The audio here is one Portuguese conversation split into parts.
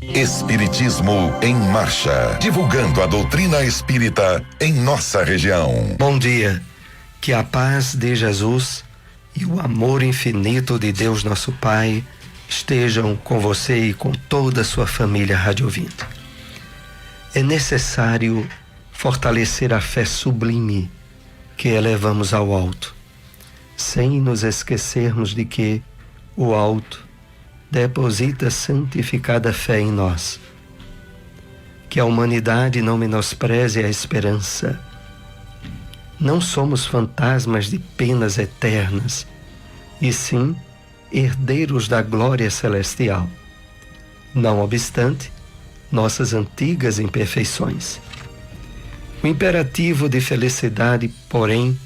Espiritismo em Marcha, divulgando a doutrina espírita em nossa região. Bom dia, que a paz de Jesus e o amor infinito de Deus nosso Pai estejam com você e com toda a sua família radiovinda. É necessário fortalecer a fé sublime que elevamos ao alto, sem nos esquecermos de que o alto deposita santificada fé em nós. Que a humanidade não menospreze a esperança. Não somos fantasmas de penas eternas, e sim herdeiros da glória celestial. Não obstante nossas antigas imperfeições. O imperativo de felicidade, porém,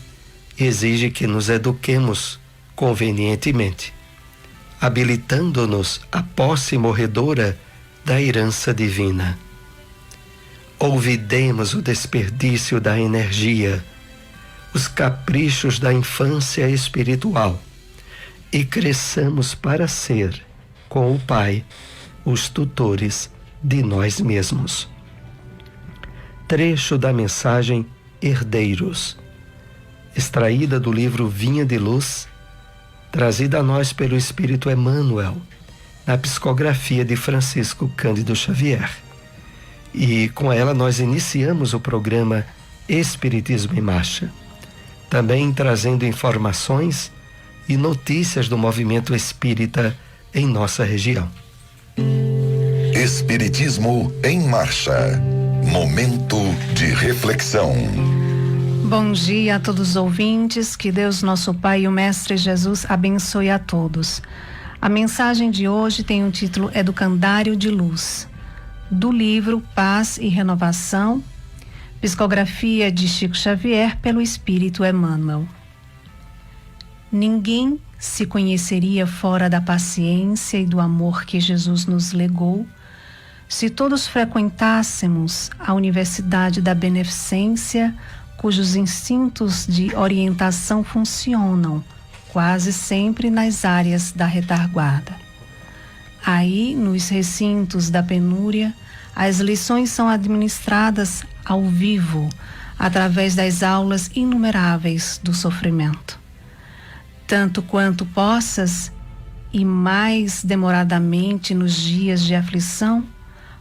exige que nos eduquemos convenientemente, habilitando-nos à posse morredora da herança divina. Olvidemos o desperdício da energia, os caprichos da infância espiritual e cresçamos para ser, com o Pai, os tutores de nós mesmos. Trecho da mensagem Herdeiros, extraída do livro Vinha de Luz, trazida a nós pelo Espírito Emmanuel, na psicografia de Francisco Cândido Xavier. E com ela nós iniciamos o programa Espiritismo em Marcha, também trazendo informações e notícias do movimento espírita em nossa região. Espiritismo em Marcha, momento de reflexão. Bom dia a todos os ouvintes, que Deus nosso Pai e o Mestre Jesus abençoe a todos. A mensagem de hoje tem o título Educandário de Luz, do livro Paz e Renovação, psicografia de Chico Xavier pelo Espírito Emmanuel. Ninguém se conheceria fora da paciência e do amor que Jesus nos legou se todos frequentássemos a Universidade da Beneficência, cujos instintos de orientação funcionam quase sempre nas áreas da retaguarda. Aí, nos recintos da penúria, as lições são administradas ao vivo, através das aulas inumeráveis do sofrimento. Tanto quanto possas, e mais demoradamente nos dias de aflição,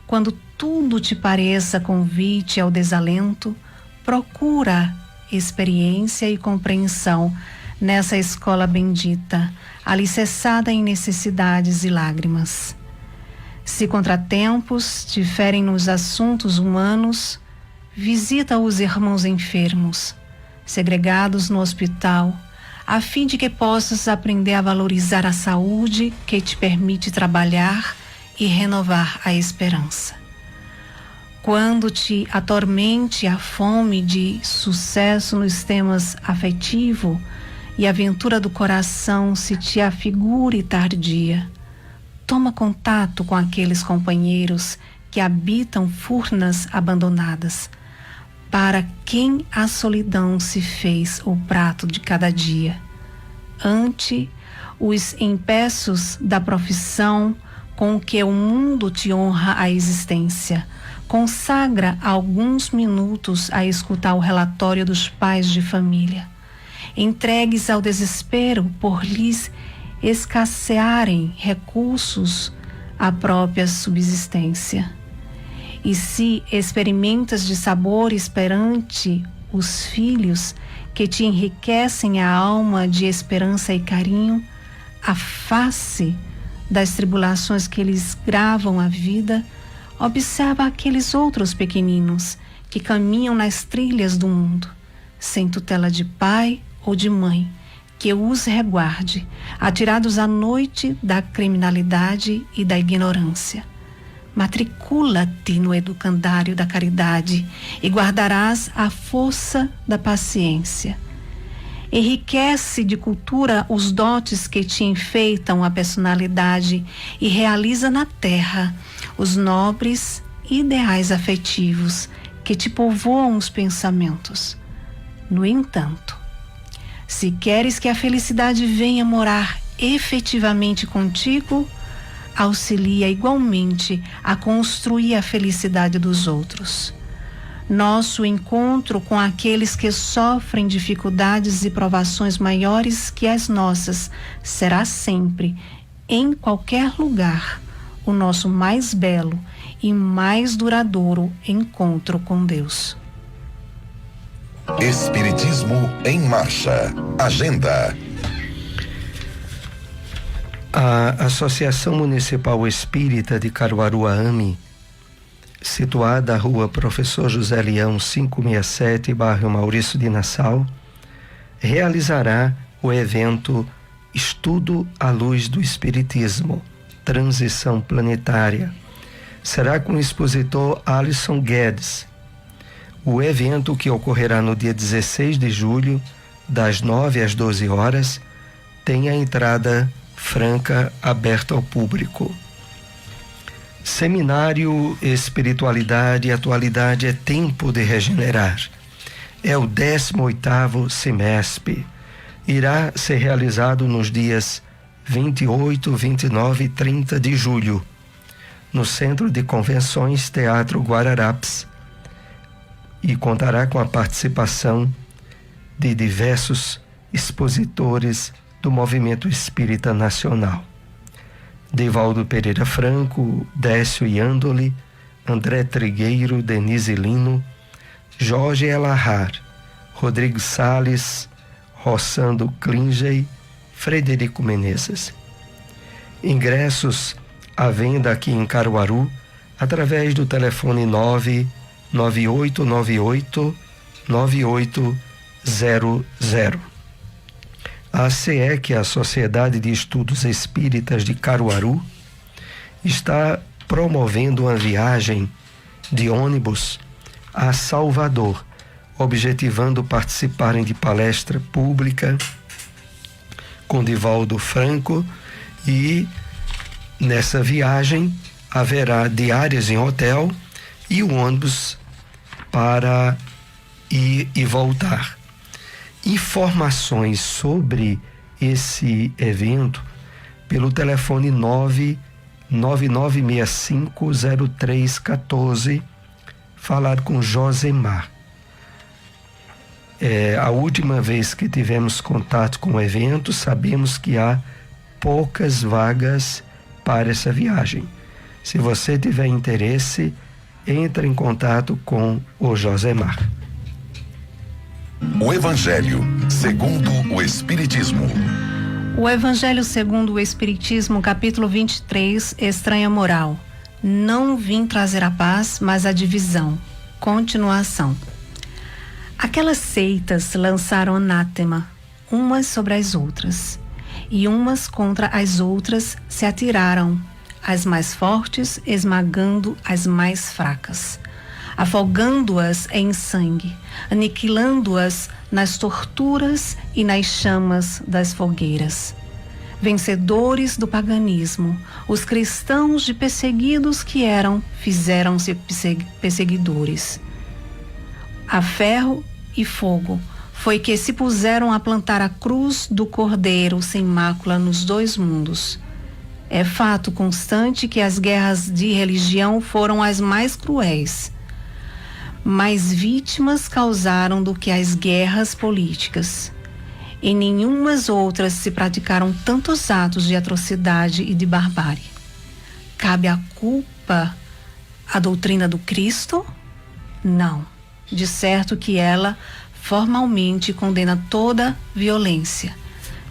quando tudo te pareça convite ao desalento, procura experiência e compreensão nessa escola bendita, alicerçada em necessidades e lágrimas. Se contratempos diferem nos assuntos humanos, visita os irmãos enfermos, segregados no hospital, a fim de que possas aprender a valorizar a saúde que te permite trabalhar e renovar a esperança. Quando te atormente a fome de sucesso nos temas afetivo e a aventura do coração se te afigure tardia, toma contato com aqueles companheiros que habitam furnas abandonadas, para quem a solidão se fez o prato de cada dia. Ante os empeços da profissão com que o mundo te honra a existência, consagra alguns minutos a escutar o relatório dos pais de família, entregues ao desespero por lhes escassearem recursos à própria subsistência. E se experimentas de sabores perante os filhos que te enriquecem a alma de esperança e carinho, a face das tribulações que lhes gravam a vida, observa aqueles outros pequeninos que caminham nas trilhas do mundo, sem tutela de pai ou de mãe, que os reguarde, atirados à noite da criminalidade e da ignorância. Matricula-te no educandário da caridade e guardarás a força da paciência. Enriquece de cultura os dotes que te enfeitam a personalidade e realiza na terra os nobres ideais afetivos que te povoam os pensamentos. No entanto, se queres que a felicidade venha morar efetivamente contigo, auxilia igualmente a construir a felicidade dos outros. Nosso encontro com aqueles que sofrem dificuldades e provações maiores que as nossas será sempre, em qualquer lugar, o nosso mais belo e mais duradouro encontro com Deus. Espiritismo em Marcha. Agenda. A Associação Municipal Espírita de Caruaru, AME, situada à rua Professor José Leão 567, bairro Maurício de Nassau, realizará o evento Estudo à Luz do Espiritismo, Transição Planetária. Será com o expositor Alisson Guedes. O evento, que ocorrerá no dia 16 de julho, das 9 às 12 horas, tem a entrada franca aberta ao público. Seminário Espiritualidade e Atualidade é Tempo de Regenerar. É o 18º semestre. Irá ser realizado nos dias 28, 29 e 30 de julho, no Centro de Convenções Teatro Guararapes, e contará com a participação de diversos expositores do Movimento Espírita Nacional. Divaldo Pereira Franco, Décio Iandoli, André Trigueiro, Denise Lino, Jorge Elahar, Rodrigo Salles, Rossando Klingey, Frederico Menezes. Ingressos à venda aqui em Caruaru através do telefone 99898-9800. A ASEEC, a Sociedade de Estudos Espíritas de Caruaru, está promovendo uma viagem de ônibus a Salvador, objetivando participarem de palestra pública com Divaldo Franco, e nessa viagem haverá diárias em hotel e o ônibus para ir e voltar. Informações sobre esse evento pelo telefone 999650314, falar com Josemar. A última vez que tivemos contato com o evento, sabemos que há poucas vagas para essa viagem. Se você tiver interesse, entre em contato com o Josemar. O Evangelho segundo o Espiritismo. O Evangelho segundo o Espiritismo, capítulo 23, Estranha Moral. Não vim trazer a paz, mas a divisão. Continuação. Aquelas seitas lançaram anátema, umas sobre as outras, e umas contra as outras se atiraram, as mais fortes esmagando as mais fracas, afogando-as em sangue, aniquilando-as nas torturas e nas chamas das fogueiras. Vencedores do paganismo, os cristãos de perseguidos que eram, fizeram-se perseguidores. A ferro e fogo foi que se puseram a plantar a cruz do Cordeiro sem mácula nos dois mundos. É fato constante que as guerras de religião foram as mais cruéis. Mais vítimas causaram do que as guerras políticas. Em nenhumas outras se praticaram tantos atos de atrocidade e de barbárie. Cabe a culpa à doutrina do Cristo? Não. De certo que ela formalmente condena toda violência.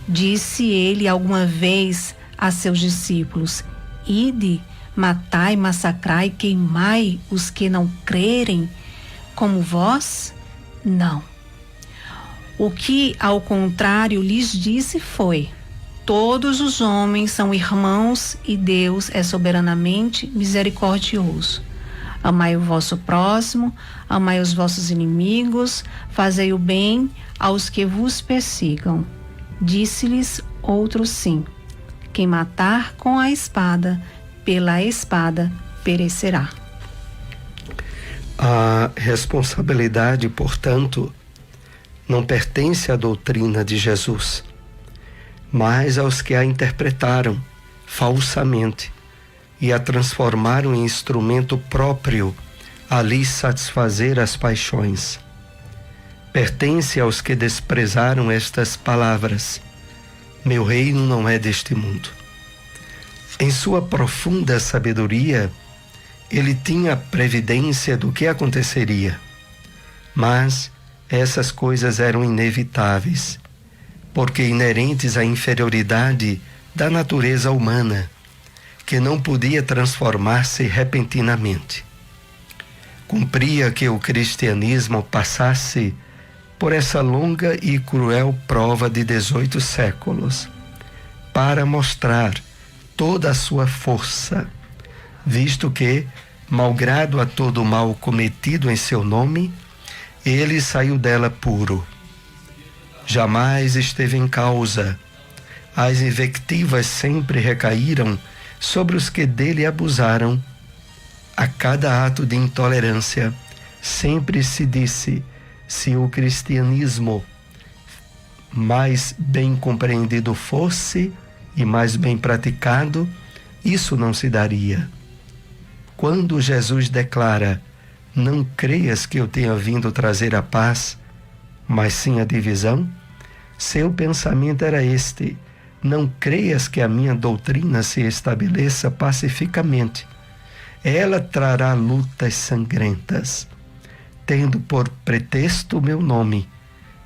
Disse ele alguma vez a seus discípulos: ide, matai, massacrai, queimai os que não crerem como vós? Não. O que, ao contrário, lhes disse foi: todos os homens são irmãos e Deus é soberanamente misericordioso. Amai o vosso próximo, amai os vossos inimigos, fazei o bem aos que vos persigam. Disse-lhes outro sim: quem matar com a espada, pela espada perecerá. A responsabilidade, portanto, não pertence à doutrina de Jesus, mas aos que a interpretaram falsamente, e a transformaram em instrumento próprio a lhes satisfazer as paixões. Pertence aos que desprezaram estas palavras: meu reino não é deste mundo. Em sua profunda sabedoria, ele tinha previdência do que aconteceria. Mas essas coisas eram inevitáveis, porque inerentes à inferioridade da natureza humana, que não podia transformar-se repentinamente. Cumpria que o cristianismo passasse por essa longa e cruel prova de 18 séculos, para mostrar toda a sua força, visto que, malgrado a todo o mal cometido em seu nome, ele saiu dela puro. Jamais esteve em causa. As invectivas sempre recaíram sobre os que dele abusaram. A cada ato de intolerância, sempre se disse: se o cristianismo mais bem compreendido fosse e mais bem praticado, isso não se daria. Quando Jesus declara: não creias que eu tenha vindo trazer a paz, mas sim a divisão, seu pensamento era este: não creias que a minha doutrina se estabeleça pacificamente. Ela trará lutas sangrentas, tendo por pretexto o meu nome,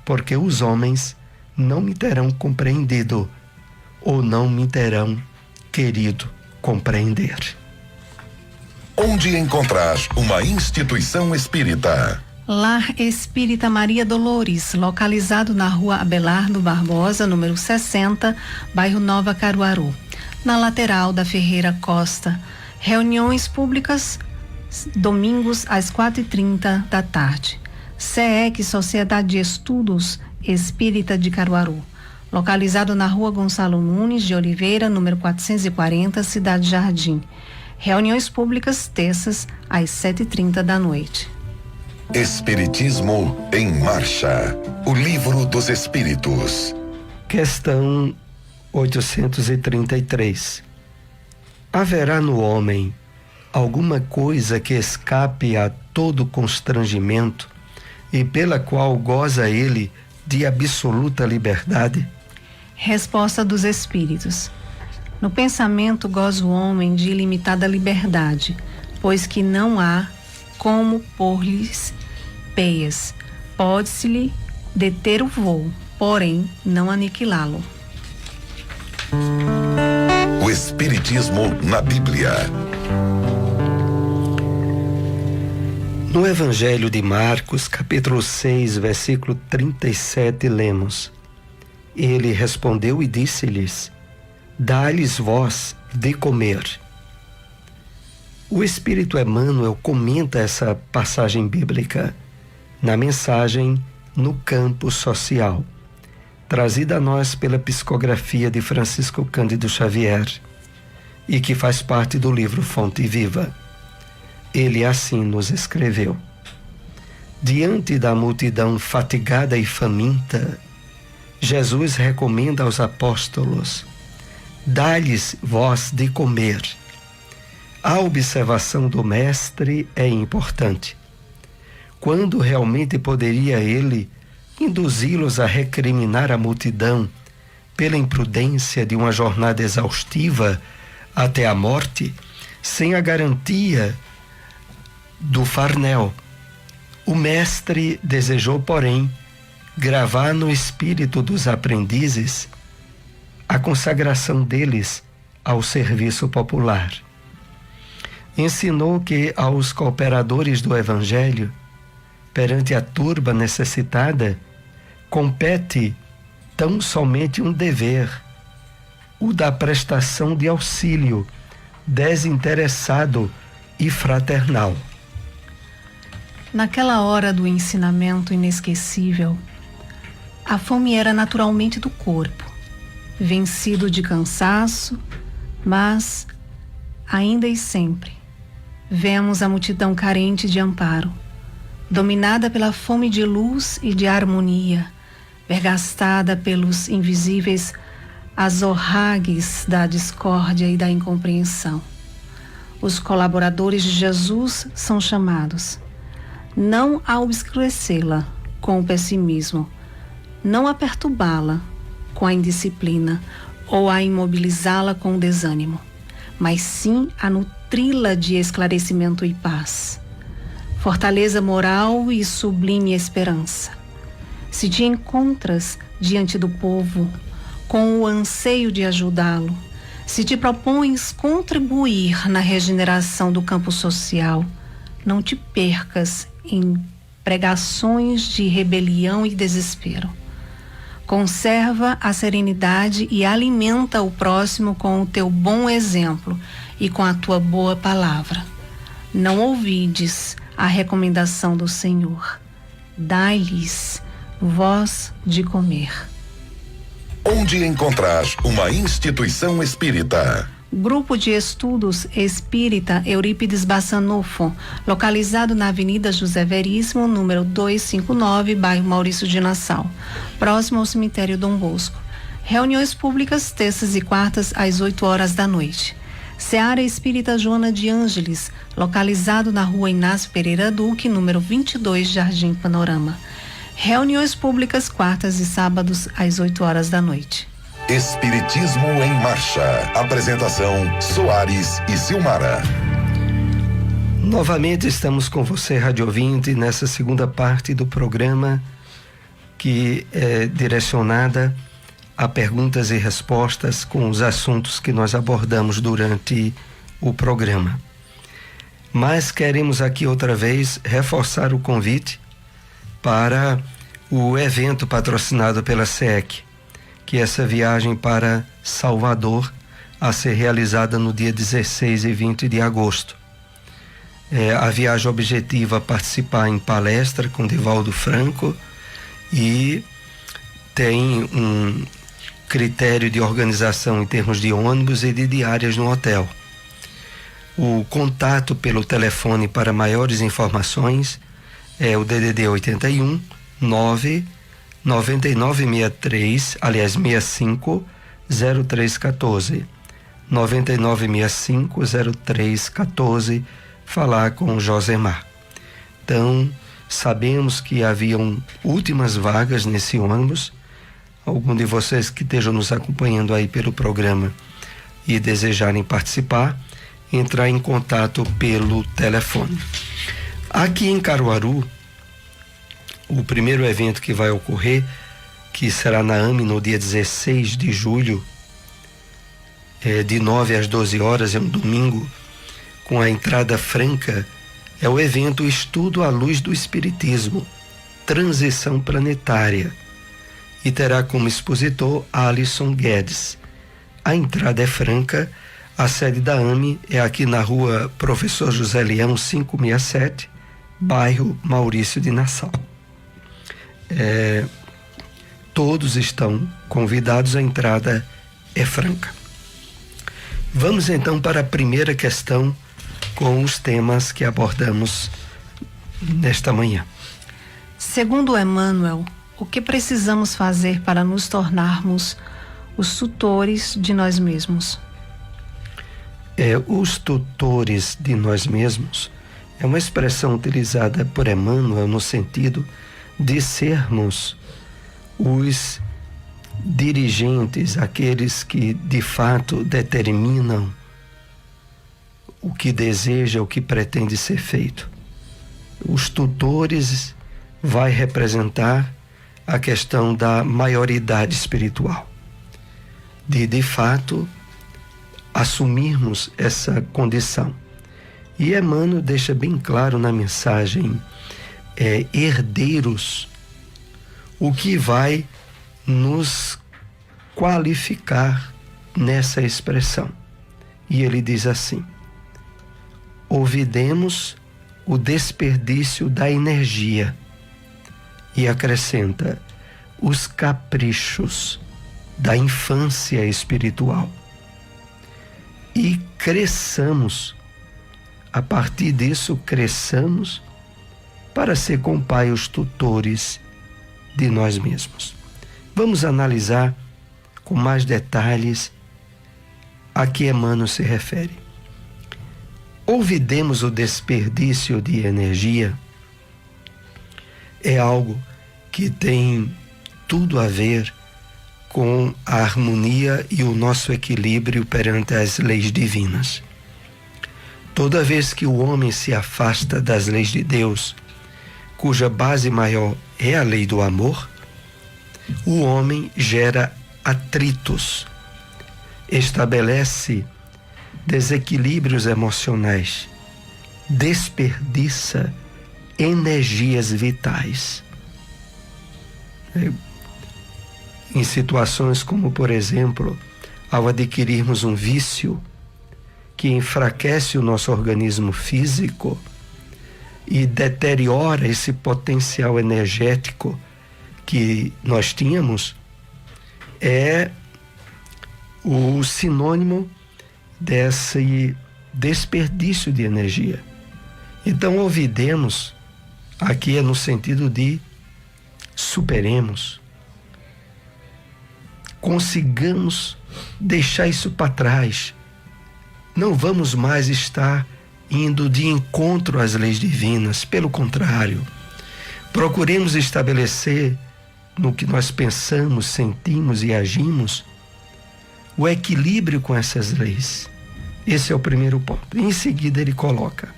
porque os homens não me terão compreendido, ou não me terão querido compreender. Onde encontrar uma instituição espírita? Lar Espírita Maria Dolores, localizado na rua Abelardo Barbosa, número 60, bairro Nova Caruaru, na lateral da Ferreira Costa. Reuniões públicas, domingos às 4h30 da tarde. SEEC, Sociedade de Estudos Espírita de Caruaru, localizado na rua Gonçalo Nunes de Oliveira, número 440, Cidade Jardim. Reuniões públicas terças às 7h30 da noite. Espiritismo em Marcha, o livro dos Espíritos. Questão 833. Haverá no homem alguma coisa que escape a todo constrangimento e pela qual goza ele de absoluta liberdade? Resposta dos Espíritos. No pensamento goza o homem de ilimitada liberdade, pois que não há como pôr-lhes peias. Pode-se-lhe deter o voo, porém não aniquilá-lo. O Espiritismo na Bíblia. No Evangelho de Marcos, capítulo 6, versículo 37, lemos: ele respondeu e disse-lhes: dá-lhes vós de comer. O Espírito Emmanuel comenta essa passagem bíblica na mensagem No Campo Social, trazida a nós pela psicografia de Francisco Cândido Xavier e que faz parte do livro Fonte Viva. Ele assim nos escreveu: diante da multidão fatigada e faminta, Jesus recomenda aos apóstolos: dá-lhes vós de comer. A observação do mestre é importante. Quando realmente poderia ele induzi-los a recriminar a multidão pela imprudência de uma jornada exaustiva até a morte, sem a garantia do farnel? O mestre desejou, porém, gravar no espírito dos aprendizes a consagração deles ao serviço popular. Ensinou que aos cooperadores do Evangelho, perante a turba necessitada, compete tão somente um dever, o da prestação de auxílio desinteressado e fraternal. Naquela hora do ensinamento inesquecível, a fome era naturalmente do corpo, vencido de cansaço, mas, ainda e sempre, vemos a multidão carente de amparo, dominada pela fome de luz e de harmonia, vergastada pelos invisíveis azorragues da discórdia e da incompreensão. Os colaboradores de Jesus são chamados não a obscurecê-la com o pessimismo, não a perturbá-la com a indisciplina ou a imobilizá-la com o desânimo, mas sim a nutri-la de esclarecimento e paz, fortaleza moral e sublime esperança. Se te encontras diante do povo com o anseio de ajudá-lo, se te propões contribuir na regeneração do campo social, não te percas em pregações de rebelião e desespero. Conserva a serenidade e alimenta o próximo com o teu bom exemplo e com a tua boa palavra. Não ouvides a recomendação do Senhor. Dai-lhes voz de comer. Onde encontrar uma instituição espírita? Grupo de Estudos Espírita Eurípides Bassanufo, localizado na Avenida José Veríssimo, número 259, bairro Maurício de Nassau, próximo ao cemitério Dom Bosco. Reuniões públicas terças e quartas às 8 horas da noite. Seara Espírita Joana de Ângeles, localizado na Rua Inácio Pereira Duque, número 22, Jardim Panorama. Reuniões públicas quartas e sábados às 8 horas da noite. Espiritismo em Marcha. Apresentação: Soares e Silmara. Novamente estamos com você, rádio ouvinte, nessa segunda parte do programa que é direcionada a perguntas e respostas com os assuntos que nós abordamos durante o programa. Mas queremos aqui outra vez reforçar o convite para o evento patrocinado pela SEEC, que é essa viagem para Salvador, a ser realizada no dia 16 e 20 de agosto. A viagem objetiva participar em palestra com Divaldo Franco e tem um critério de organização em termos de ônibus e de diárias no hotel. O contato pelo telefone para maiores informações é o DDD 81 65 0314 0314, falar com o Josemar. Então, sabemos que haviam últimas vagas nesse ônibus. Algum de vocês que estejam nos acompanhando aí pelo programa e desejarem participar, entrar em contato pelo telefone. Aqui em Caruaru, o primeiro evento que vai ocorrer, que será na AME no dia 16 de julho, de 9 às 12 horas, é um domingo, com a entrada franca, é o evento Estudo à Luz do Espiritismo, Transição Planetária, e terá como expositor Alisson Guedes. A entrada é franca, a sede da AME é aqui na rua Professor José Leão 567, bairro Maurício de Nassau. Todos estão convidados, a entrada é franca. Vamos então para a primeira questão com os temas que abordamos nesta manhã. Segundo Emmanuel, o que precisamos fazer para nos tornarmos os tutores de nós mesmos? Os tutores de nós mesmos é uma expressão utilizada por Emmanuel no sentido de sermos os dirigentes, aqueles que de fato determinam o que deseja, o que pretende ser feito. Os tutores vai representar a questão da maioridade espiritual, de fato assumirmos essa condição. E Emmanuel deixa bem claro na mensagem herdeiros, o que vai nos qualificar nessa expressão. E ele diz assim: ouvidemos o desperdício da energia, e acrescenta, os caprichos da infância espiritual, e cresçamos, a partir disso cresçamos para ser com o Pai os tutores de nós mesmos. Vamos analisar com mais detalhes a que Emmanuel se refere. olvidemos o desperdício de energia. É algo que tem tudo a ver com a harmonia e o nosso equilíbrio perante as leis divinas. Toda vez que o homem se afasta das leis de Deus, cuja base maior é a lei do amor, o homem gera atritos, estabelece desequilíbrios emocionais, desperdiça energias vitais. Em situações como, por exemplo, ao adquirirmos um vício que enfraquece o nosso organismo físico e deteriora esse potencial energético que nós tínhamos, é o sinônimo desse desperdício de energia. Então, olvidemos, aqui é no sentido de superemos, consigamos deixar isso para trás. Não vamos mais estar indo de encontro às leis divinas, pelo contrário, procuremos estabelecer no que nós pensamos, sentimos e agimos o equilíbrio com essas leis. Esse é o primeiro ponto. Em seguida ele coloca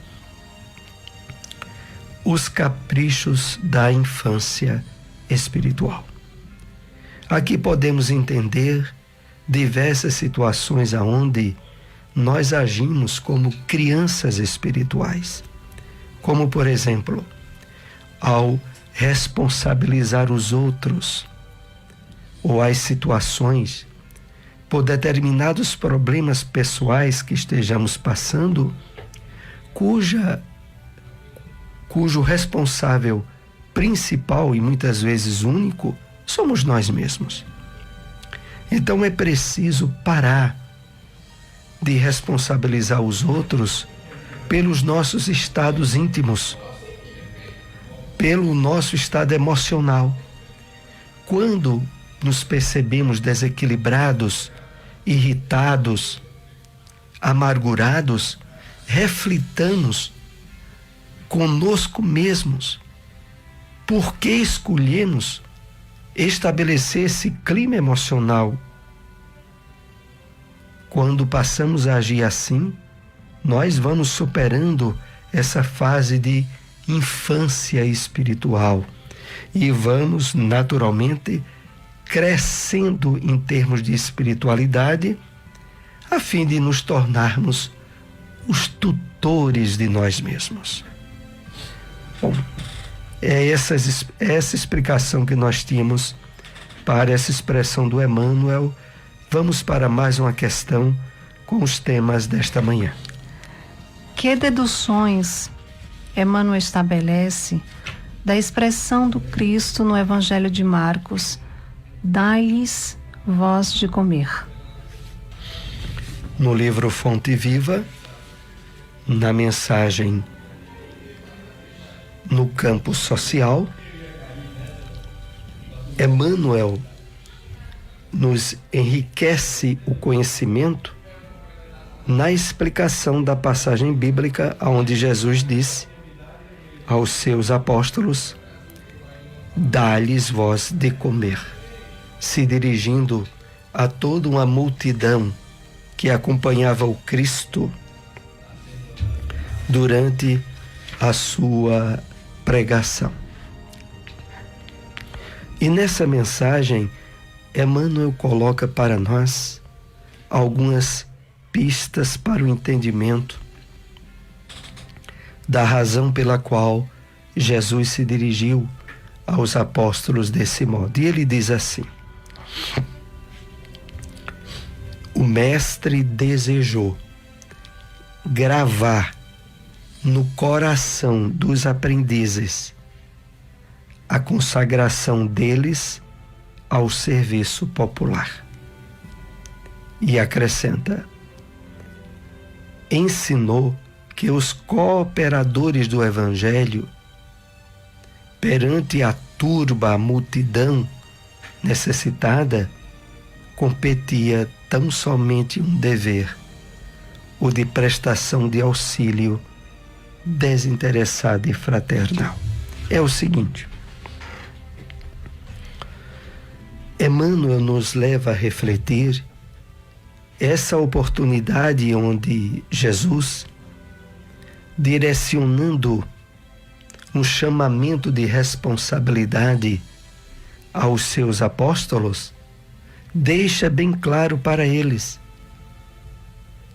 os caprichos da infância espiritual. Aqui podemos entender diversas situações aonde nós agimos como crianças espirituais, como, por exemplo, ao responsabilizar os outros ou as situações por determinados problemas pessoais que estejamos passando, cujo responsável principal e muitas vezes único somos nós mesmos. Então é preciso parar de responsabilizar os outros pelos nossos estados íntimos, pelo nosso estado emocional. Quando nos percebemos desequilibrados, irritados, amargurados, reflitamos conosco mesmos por que escolhemos estabelecer esse clima emocional. Quando passamos a agir assim, nós vamos superando essa fase de infância espiritual e vamos naturalmente crescendo em termos de espiritualidade, a fim de nos tornarmos os tutores de nós mesmos. Bom, é essa explicação que nós tínhamos para essa expressão do Emmanuel. Vamos para mais uma questão com os temas desta manhã. Que deduções Emmanuel estabelece da expressão do Cristo no Evangelho de Marcos: dai-lhes vós de comer? No livro Fonte Viva, na mensagem no campo social, Emmanuel nos enriquece o conhecimento na explicação da passagem bíblica onde Jesus disse aos seus apóstolos: dai-lhes vós de comer, se dirigindo a toda uma multidão que acompanhava o Cristo durante a sua pregação. E nessa mensagem, Emmanuel coloca para nós algumas pistas para o entendimento da razão pela qual Jesus se dirigiu aos apóstolos desse modo. E ele diz assim: o Mestre desejou gravar no coração dos aprendizes a consagração deles ao serviço popular. E acrescenta: ensinou que os cooperadores do Evangelho, perante a turba, a multidão necessitada, competia tão somente um dever: ou de prestação de auxílio desinteressada e fraternal. É o seguinte: Emmanuel nos leva a refletir essa oportunidade onde Jesus, direcionando um chamamento de responsabilidade aos seus apóstolos, deixa bem claro para eles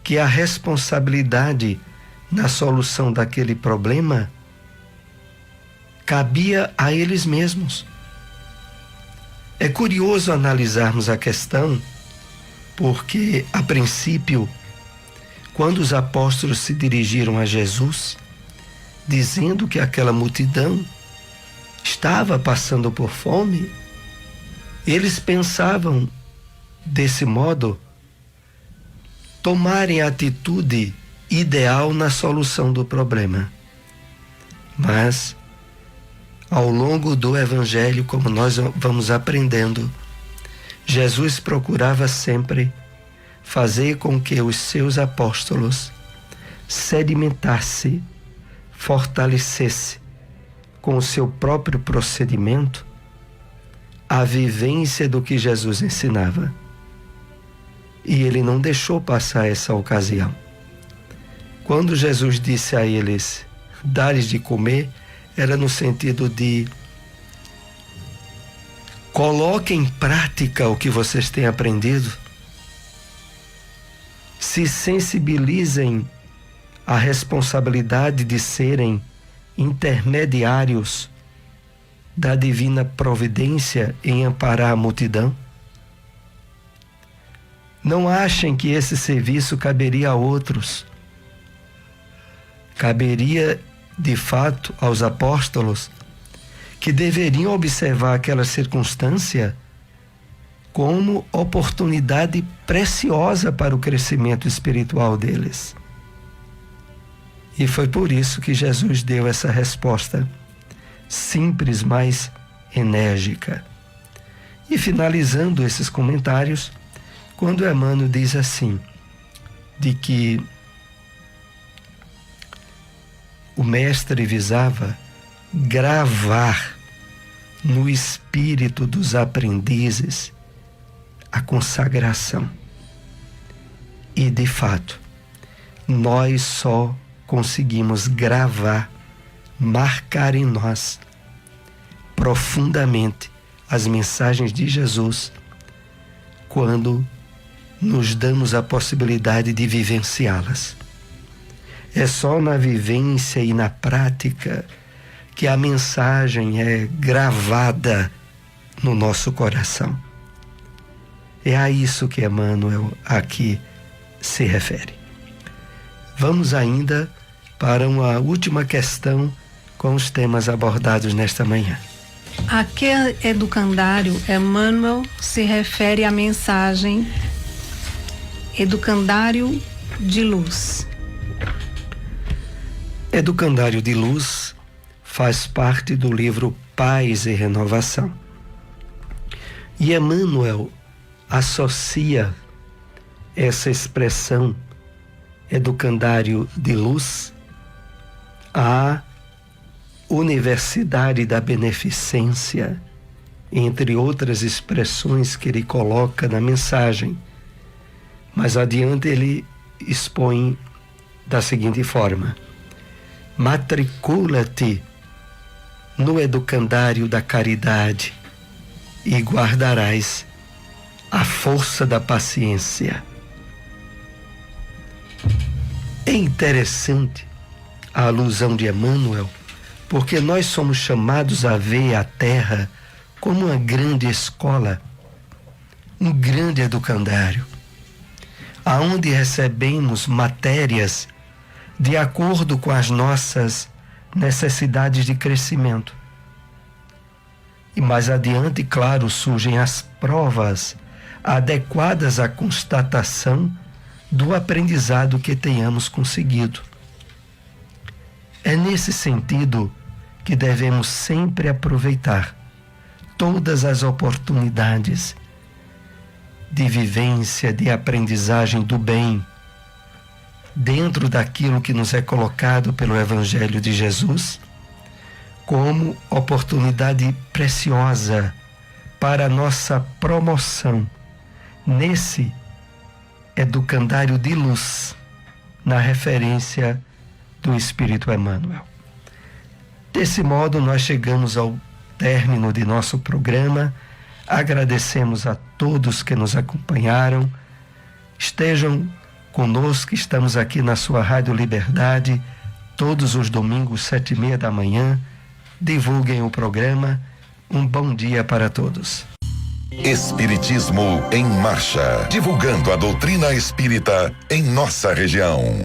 que a responsabilidade na solução daquele problema cabia a eles mesmos. É curioso analisarmos a questão, porque, a princípio, quando os apóstolos se dirigiram a Jesus, dizendo que aquela multidão estava passando por fome, eles pensavam, desse modo, tomarem a atitude ideal na solução do problema. Mas, ao longo do Evangelho, como nós vamos aprendendo, Jesus procurava sempre fazer com que os seus apóstolos sedimentassem, fortalecesse com o seu próprio procedimento a vivência do que Jesus ensinava. E ele não deixou passar essa ocasião. Quando Jesus disse a eles, dar-lhes de comer, era no sentido de: coloquem em prática o que vocês têm aprendido, se sensibilizem à responsabilidade de serem intermediários da divina providência em amparar a multidão. Não achem que esse serviço caberia a outros. Caberia, de fato, aos apóstolos, que deveriam observar aquela circunstância como oportunidade preciosa para o crescimento espiritual deles. E foi por isso que Jesus deu essa resposta simples, mas enérgica. E finalizando esses comentários, quando Emmanuel diz assim, de que o mestre visava gravar no espírito dos aprendizes a consagração. E, de fato, nós só conseguimos gravar, marcar em nós profundamente as mensagens de Jesus quando nos damos a possibilidade de vivenciá-las. É só na vivência e na prática que a mensagem é gravada no nosso coração. É a isso que Emmanuel aqui se refere. Vamos ainda para uma última questão com os temas abordados nesta manhã. A que educandário Emmanuel se refere à mensagem Educandário de Luz? Educandário de Luz faz parte do livro Paz e Renovação. E Emmanuel associa essa expressão Educandário de Luz à Universidade da Beneficência, entre outras expressões que ele coloca na mensagem. Mas adiante ele expõe da seguinte forma: matricula-te no Educandário da Caridade e guardarás a força da paciência. É interessante a alusão de Emmanuel, porque nós somos chamados a ver a Terra como uma grande escola, um grande educandário, aonde recebemos matérias de acordo com as nossas necessidades de crescimento. E mais adiante, claro, surgem as provas adequadas à constatação do aprendizado que tenhamos conseguido. É nesse sentido que devemos sempre aproveitar todas as oportunidades de vivência, de aprendizagem do bem, dentro daquilo que nos é colocado pelo Evangelho de Jesus, como oportunidade preciosa para a nossa promoção nesse educandário de luz, na referência do Espírito Emmanuel. Desse modo, nós chegamos ao término de nosso programa. Agradecemos a todos que nos acompanharam. Estejam conosco, estamos aqui na sua Rádio Liberdade, todos os domingos, 7h30 da manhã. Divulguem o programa. Um bom dia para todos. Espiritismo em Marcha, divulgando a doutrina espírita em nossa região.